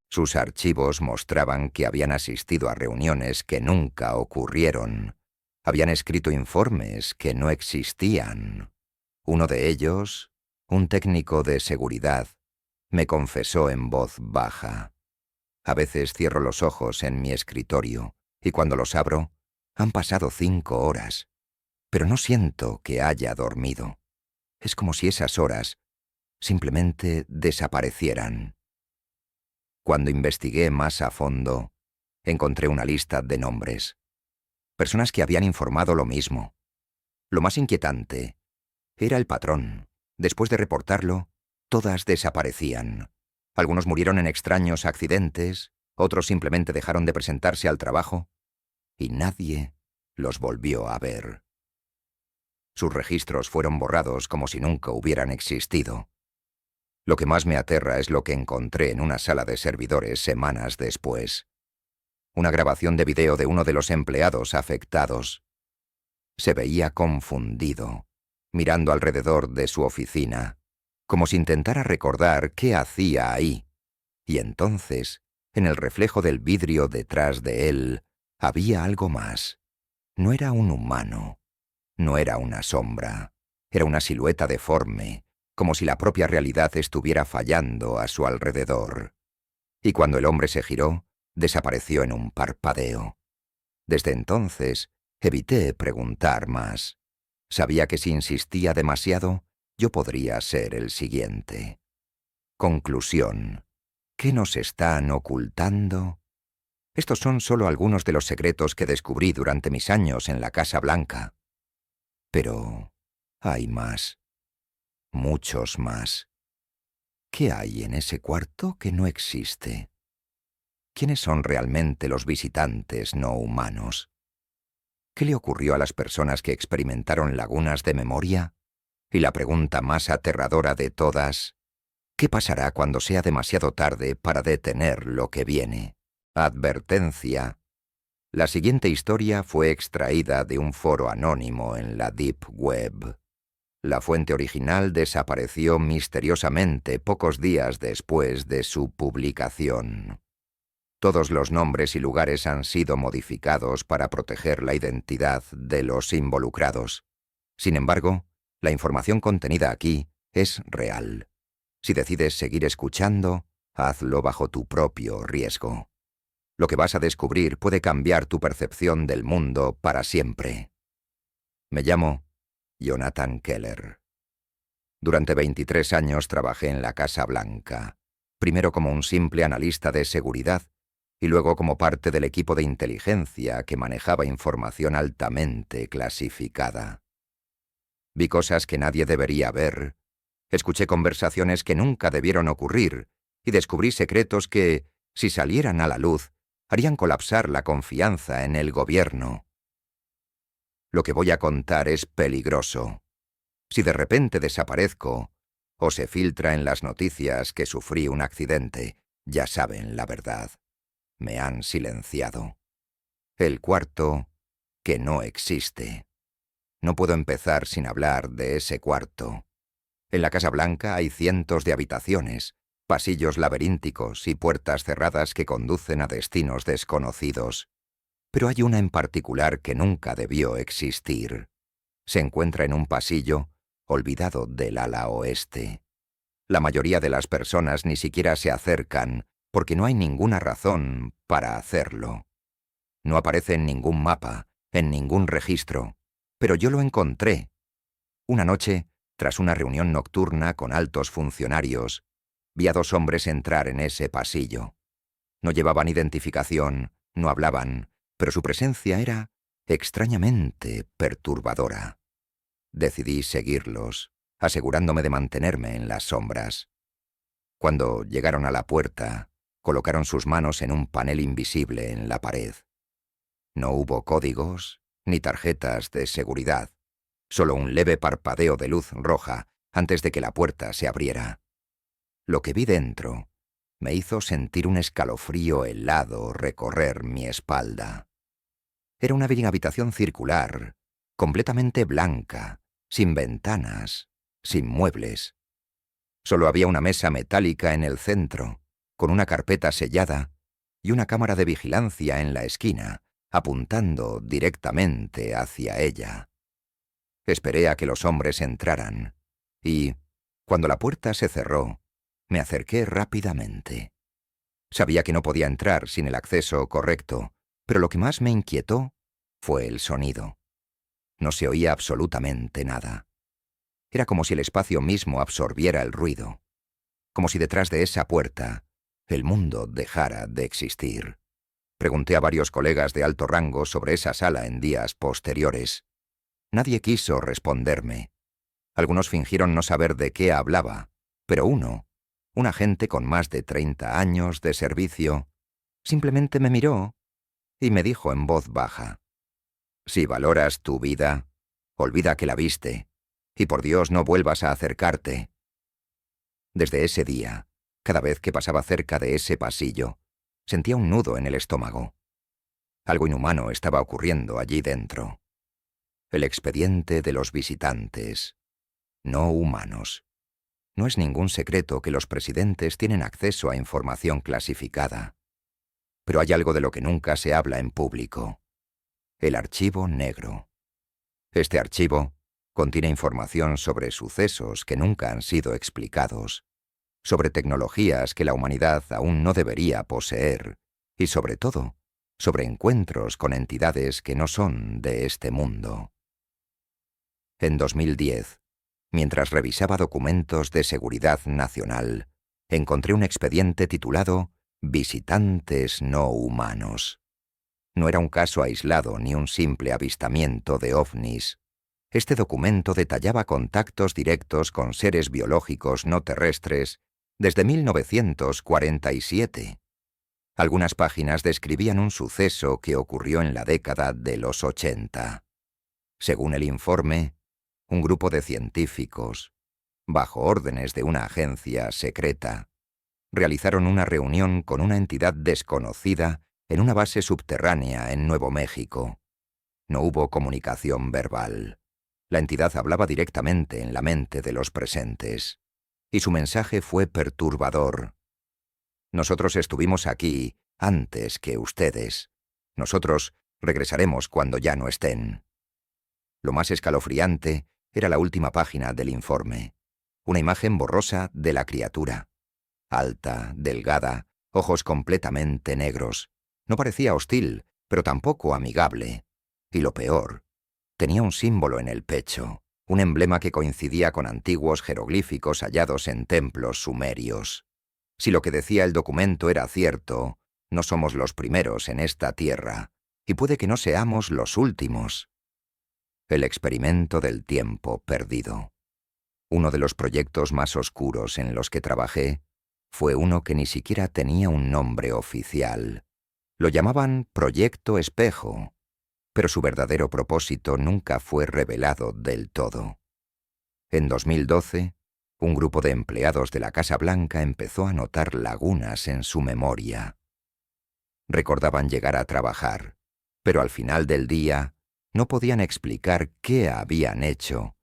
Sus archivos mostraban que habían asistido a reuniones que nunca ocurrieron. Habían escrito informes que no existían. Uno de ellos, un técnico de seguridad, me confesó en voz baja. A veces cierro los ojos en mi escritorio y cuando los abro, han pasado 5 horas, pero no siento que haya dormido. Es como si esas horas simplemente desaparecieran. Cuando investigué más a fondo, encontré una lista de nombres. Personas que habían informado lo mismo. Lo más inquietante era el patrón. Después de reportarlo, todas desaparecían. Algunos murieron en extraños accidentes, otros simplemente dejaron de presentarse al trabajo, y nadie los volvió a ver. Sus registros fueron borrados como si nunca hubieran existido. Lo que más me aterra es lo que encontré en una sala de servidores semanas después. Una grabación de video de uno de los empleados afectados. Se veía confundido, mirando alrededor de su oficina, como si intentara recordar qué hacía ahí. Y entonces, en el reflejo del vidrio detrás de él, había algo más. No era un humano, no era una sombra, era una silueta deforme, como si la propia realidad estuviera fallando a su alrededor. Y cuando el hombre se giró, desapareció en un parpadeo. Desde entonces, evité preguntar más. Sabía que si insistía demasiado, yo podría ser el siguiente. Conclusión. ¿Qué nos están ocultando? Estos son solo algunos de los secretos que descubrí durante mis años en la Casa Blanca. Pero hay más. Muchos más. ¿Qué hay en ese cuarto que no existe? ¿Quiénes son realmente los visitantes no humanos? ¿Qué le ocurrió a las personas que experimentaron lagunas de memoria? Y la pregunta más aterradora de todas, ¿qué pasará cuando sea demasiado tarde para detener lo que viene? Advertencia. La siguiente historia fue extraída de un foro anónimo en la Deep Web. La fuente original desapareció misteriosamente pocos días después de su publicación. Todos los nombres y lugares han sido modificados para proteger la identidad de los involucrados. Sin embargo, la información contenida aquí es real. Si decides seguir escuchando, hazlo bajo tu propio riesgo. Lo que vas a descubrir puede cambiar tu percepción del mundo para siempre. Me llamo Jonathan Keller. Durante 23 años trabajé en la Casa Blanca, primero como un simple analista de seguridad y luego como parte del equipo de inteligencia que manejaba información altamente clasificada. Vi cosas que nadie debería ver, escuché conversaciones que nunca debieron ocurrir y descubrí secretos que, si salieran a la luz, harían colapsar la confianza en el gobierno. Lo que voy a contar es peligroso. Si de repente desaparezco, o se filtra en las noticias que sufrí un accidente, ya saben la verdad. Me han silenciado. El cuarto, que no existe. No puedo empezar sin hablar de ese cuarto. En la Casa Blanca hay cientos de habitaciones, pasillos laberínticos y puertas cerradas que conducen a destinos desconocidos. Pero hay una en particular que nunca debió existir. Se encuentra en un pasillo olvidado del ala oeste. La mayoría de las personas ni siquiera se acercan porque no hay ninguna razón para hacerlo. No aparece en ningún mapa, en ningún registro, pero yo lo encontré. Una noche, tras una reunión nocturna con altos funcionarios, vi a 2 hombres entrar en ese pasillo. No llevaban identificación, no hablaban, pero su presencia era extrañamente perturbadora. Decidí seguirlos, asegurándome de mantenerme en las sombras. Cuando llegaron a la puerta, colocaron sus manos en un panel invisible en la pared. No hubo códigos ni tarjetas de seguridad, solo un leve parpadeo de luz roja antes de que la puerta se abriera. Lo que vi dentro me hizo sentir un escalofrío helado recorrer mi espalda. Era una habitación circular, completamente blanca, sin ventanas, sin muebles. Solo había una mesa metálica en el centro, con una carpeta sellada y una cámara de vigilancia en la esquina, apuntando directamente hacia ella. Esperé a que los hombres entraran, y, cuando la puerta se cerró, me acerqué rápidamente. Sabía que no podía entrar sin el acceso correcto, pero lo que más me inquietó fue el sonido. No se oía absolutamente nada. Era como si el espacio mismo absorbiera el ruido, como si detrás de esa puerta el mundo dejara de existir. Pregunté a varios colegas de alto rango sobre esa sala en días posteriores. Nadie quiso responderme. Algunos fingieron no saber de qué hablaba, pero un agente con más de 30 años de servicio, simplemente me miró y me dijo en voz baja: «Si valoras tu vida, olvida que la viste, y por Dios no vuelvas a acercarte». Desde ese día, cada vez que pasaba cerca de ese pasillo, sentía un nudo en el estómago. Algo inhumano estaba ocurriendo allí dentro. El expediente de los visitantes no humanos. No es ningún secreto que los presidentes tienen acceso a información clasificada. Pero hay algo de lo que nunca se habla en público: el archivo negro. Este archivo contiene información sobre sucesos que nunca han sido explicados, sobre tecnologías que la humanidad aún no debería poseer, y sobre todo, sobre encuentros con entidades que no son de este mundo. En 2010, mientras revisaba documentos de seguridad nacional, encontré un expediente titulado «Visitantes no humanos». No era un caso aislado ni un simple avistamiento de ovnis. Este documento detallaba contactos directos con seres biológicos no terrestres desde 1947. Algunas páginas describían un suceso que ocurrió en la década de los 80. Según el informe, un grupo de científicos, bajo órdenes de una agencia secreta, realizaron una reunión con una entidad desconocida en una base subterránea en Nuevo México. No hubo comunicación verbal. La entidad hablaba directamente en la mente de los presentes, y su mensaje fue perturbador. «Nosotros estuvimos aquí antes que ustedes. Nosotros regresaremos cuando ya no estén». Lo más escalofriante era la última página del informe. Una imagen borrosa de la criatura. Alta, delgada, ojos completamente negros. No parecía hostil, pero tampoco amigable. Y lo peor, tenía un símbolo en el pecho, un emblema que coincidía con antiguos jeroglíficos hallados en templos sumerios. Si lo que decía el documento era cierto, no somos los primeros en esta tierra, y puede que no seamos los últimos. El experimento del tiempo perdido. Uno de los proyectos más oscuros en los que trabajé fue uno que ni siquiera tenía un nombre oficial. Lo llamaban Proyecto Espejo, pero su verdadero propósito nunca fue revelado del todo. En 2012, un grupo de empleados de la Casa Blanca empezó a notar lagunas en su memoria. Recordaban llegar a trabajar, pero al final del día no podían explicar qué habían hecho